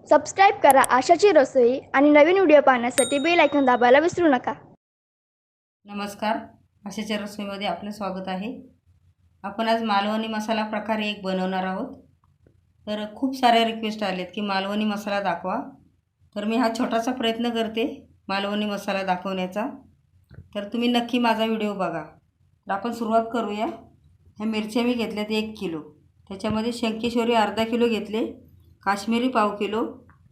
Subscribe करा आशाची रसोई आणि नवीन video पाहण्यासाठी बेल आयकॉन दाबायला विसरू नका। नमस्कार, आशाच्या रसोईमध्ये आपले स्वागत आहे। आपण आज मालवणी मसाला प्रकारे एक बनवणार आहोत। तर खूप सारे रिक्वेस्ट आलेत की मालवणी मसाला दाखवा, तर मी हा छोटासा प्रयत्न करते मालवणी मसाला दाखवण्याचा। तर तुम्ही नक्की माझा व्हिडिओ बघा। तर आपण सुरुवात करूया। ह्या मिरच्या मी घेतल्यात 1 किलो, त्याच्यामध्ये शंकेश्वरी अर्धा किलो घेतले, काश्मीरी पाव किलो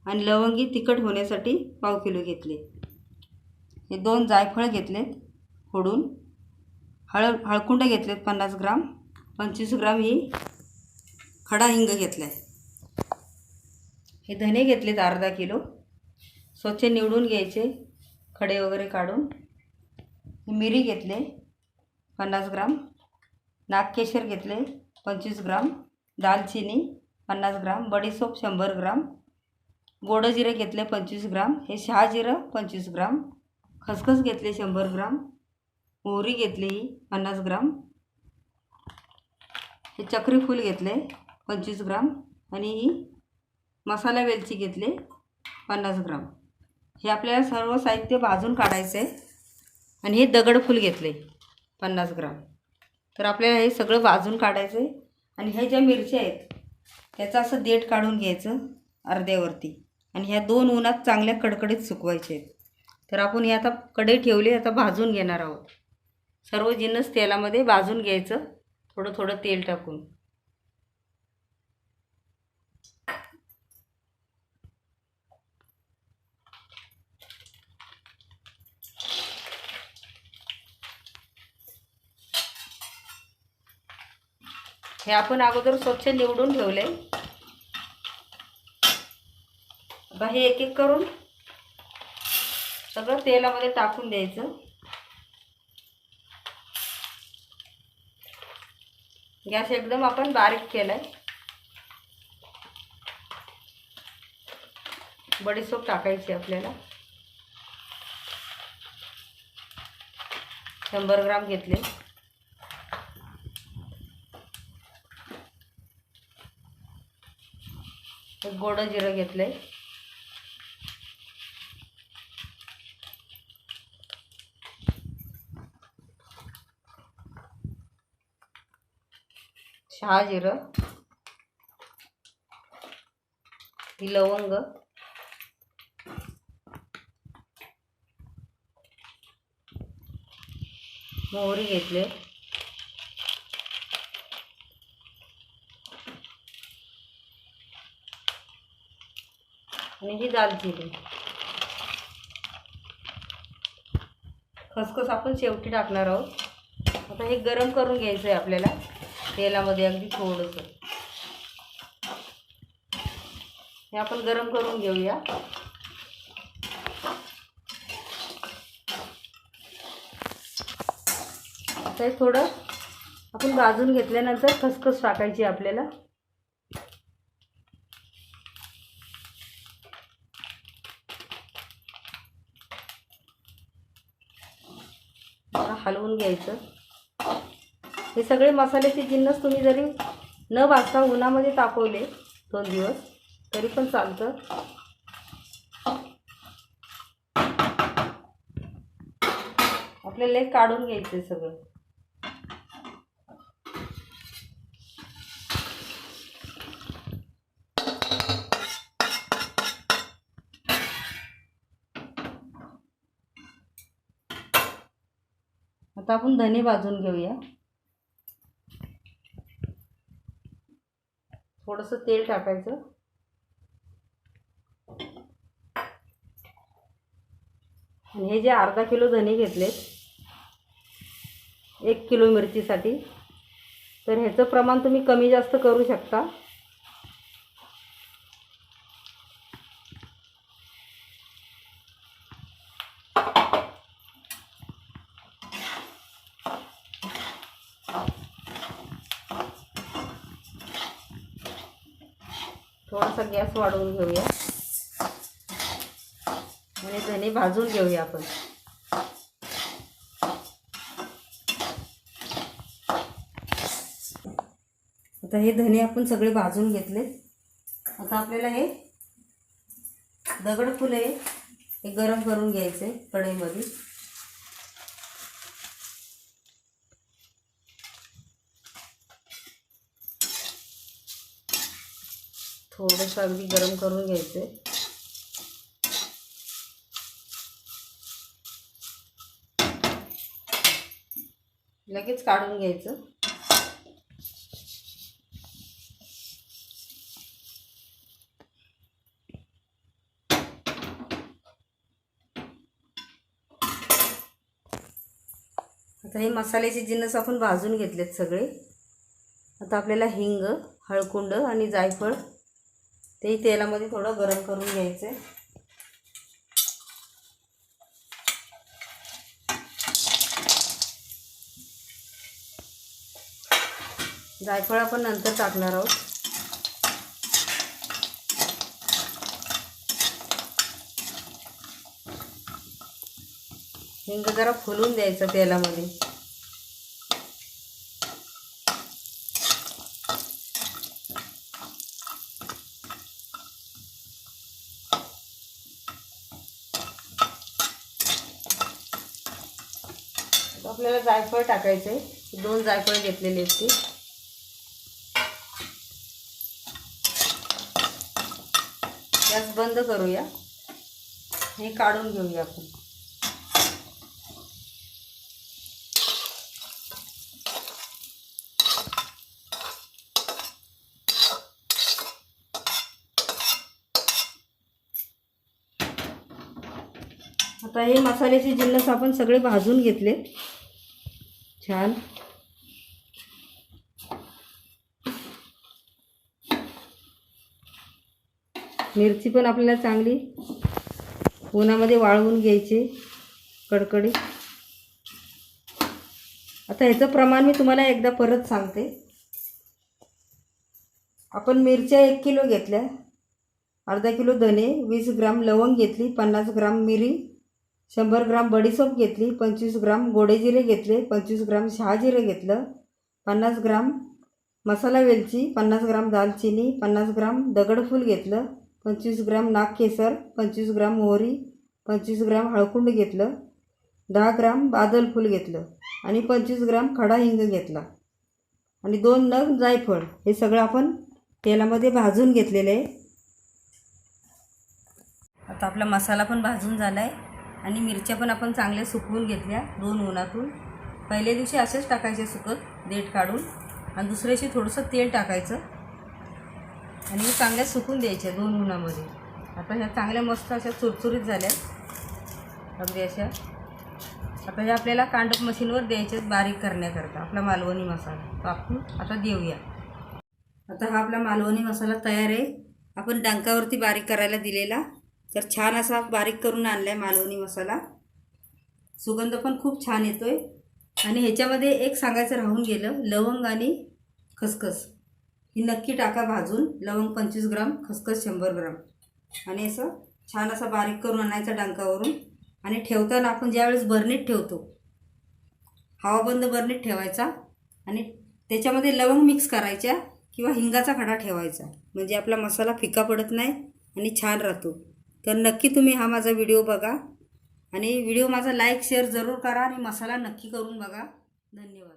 आणि लवंगी तिखट होण्यासाठी पाव किलो घेतले। हे 2 जायफळ घेतलेत फोडून, हळकुंड घेतलेत 50 ग्राम, 25 ग्राम ही खडा हिंग घेतलाय। हे धने घेतलेत अर्धा किलो, स्वच्छ निवडून घ्यायचे खडे वगैरे काढून। मिरी घेतले 50 ग्राम, नाग केसर घेतले 25 ग्राम, दालचिनी 50 ग्राम, बडीसोप 100 ग्राम, गोडे जिरे घेतले 25 ग्राम, हे शहा जिरे 25 ग्राम, खसखस घेतले 100 ग्राम, मोहरी घेतली 50 ग्राम, हे चक्री फूल घेतले 25 ग्राम आणि ही मसाला वेलची घेतले 50 ग्राम। हे आपल्याला सर्व साहित्य भाजून काढायचे आहे। आणि हे दगड फूल घेतले 50 ग्राम। तर आपल्याला हे सगळं भाजून काढायचं आहे। आणि ह्या ज्या मिरच्या आहेत त्याचं असं देठ काढून घ्यायचं अर्ध्यावरती, आणि ह्या 2 उन्हात चांगल्या कडकडीत सुकवायचे आहेत। तर आपण हे आता कढई ठेवली, आता भाजून घेणार आहोत। सर्व जिन्नस तेलामध्ये भाजून घ्यायचं, थोडं थोडं तेल टाकून। हे आपण अगोदर स्वच्छ निवडून ठेवले। आता हे एक एक करून सगळं तेलामध्ये टाकून द्यायचं। गॅस एकदम आपण बारीक केलाय। बडीसोप टाकायची आपल्याला 100 ग्राम घेतले। गोडे जिरे घेतले, शहा जिरे, ही लवंग, मोहरी घेतले, आणि ही दालचिनी, खसखस आपण शेवटी टाकणार आहोत। आता हे गरम करून घ्यायचं आहे आपल्याला तेलामध्ये अगदी थोडंसं। हे आपण गरम करून घेऊया। आता हे थोडं आपण भाजून घेतल्यानंतर खसखस टाकायची आपल्याला। हलवून घ्यायचं। हे सगळे मसाल्याचे जिन्नस तुम्ही जरी न भाजता उन्हामध्ये तापवले 2 दिवस तरी पण चालतं। आपल्याला हे काढून घ्यायचं सगळं। आता आपण धने भाजून घेऊया। थोडंसं तेल टाकायचं, आणि हे जे अर्धा किलो धने घेतलेत 1 किलो मिरचीसाठी, तर ह्याचं प्रमाण तुम्ही कमी जास्त करू शकता। थोडासा गॅस वाढवून घेऊया आणि धने भाजून घेऊया आपण। आता हे धने आपण सगळे भाजून घेतले। आता आपल्याला हे दगड फूल आहे हे गरम करून घ्यायचे कढईमध्ये. थोडंसं अगदी गरम करून घ्यायचे. लगेच काढून घ्यायचं. आता हे मसाल्याचे जिन्नस आपण भाजून घेतलेत सगळे. आता आपल्याला हिंग, हळकुंड आणि जायफळ तेही तेलामध्ये थोडं गरम करून घ्यायचं आहे. जायफळ आपण नंतर टाकणार आहोत. हिंग जरा फुलून द्यायचं तेलामध्ये. आपल्याला जायफळ टाकायचं आहे. 2 जायफळ घेतलेले आहेत ते. गॅस बंद करूया. हे काढून घेऊया आपण. आता हे मसाल्याचे जिन्नस आपण सगळे भाजून घेतले छान. मिरची पण आपल्याला चांगली उन्हामध्ये वाळवून घ्यायची कडकडीत. आता ह्याचं प्रमाण मी तुम्हाला एकदा परत सांगते. आपण मिरच्या 1 किलो घेतल्या, अर्धा किलो धने, 20 ग्राम लवंग घेतली, 50 ग्राम मिरी, 100 ग्राम बडीसोप घेतली, 25 ग्राम गोडे जिरे घेतले, 25 ग्राम शहा जिरे घेतलं, 50 ग्राम मसाला वेलची, 50 ग्राम दालचिनी, 50 ग्राम दगड फूल घेतलं, 25 ग्राम नाग केसर, 25 ग्राम मोहरी, 25 ग्राम हळकुंड घेतलं, 10 ग्राम बादल फूल घेतलं आणि 25 ग्राम खडा हिंग घेतला आणि 2 नग जायफळ. हे सगळं आपण तेलामध्ये भाजून घेतलेलं आहे. आता आपला मसाला पण भाजून झाला आहे आणि मिरच्या पण आपण चांगल्या सुकवून घेतल्या 2 उन्हातून. पहिल्या दिवशी असेच टाकायचे सुकत देठ काढून आणि दुसऱ्या दिवशी थोडंसं तेल टाकायचं आणि चांगल्या सुकून द्यायच्या 2 उन्हामध्ये. आता ह्या चांगल्या मस्त अशा चुरचुरीत झाल्या अगदी अशा. आता ह्या आपल्याला कांडप मशीनवर द्यायचे बारीक करण्याकरता आपला मालवणी मसाला. तो आपण आता देऊया. आता हा आपला मालवणी मसाला तयार आहे. आपण डंकावरती बारीक करायला दिलेला, तर छान असा बारीक करून आणला आहे मालवणी मसाला. सुगंध पण खूप छान येतो आहे. आणि ह्याच्यामध्ये एक सांगायचं राहून गेलं, लवंग आणि खसखस ही नक्की टाका भाजून. लवंग 25 ग्राम, खसखस 100 ग्राम आणि असं छान असा बारीक करून आणायचा डंकावरून. आणि ठेवताना आपण ज्यावेळेस बर्नीत ठेवतो, हवाबंद बर्नीत ठेवायचा आणि त्याच्यामध्ये लवंग मिक्स करायच्या किंवा हिंगाचा खडा ठेवायचा, म्हणजे आपला मसाला फिका पडत नाही आणि छान राहतो. तर नक्की तुम्ही हा माझा व्हिडिओ बघा आणि व्हिडिओ माझा लाईक शेअर जरूर करा आणि मसाला नक्की करून बघा. धन्यवाद.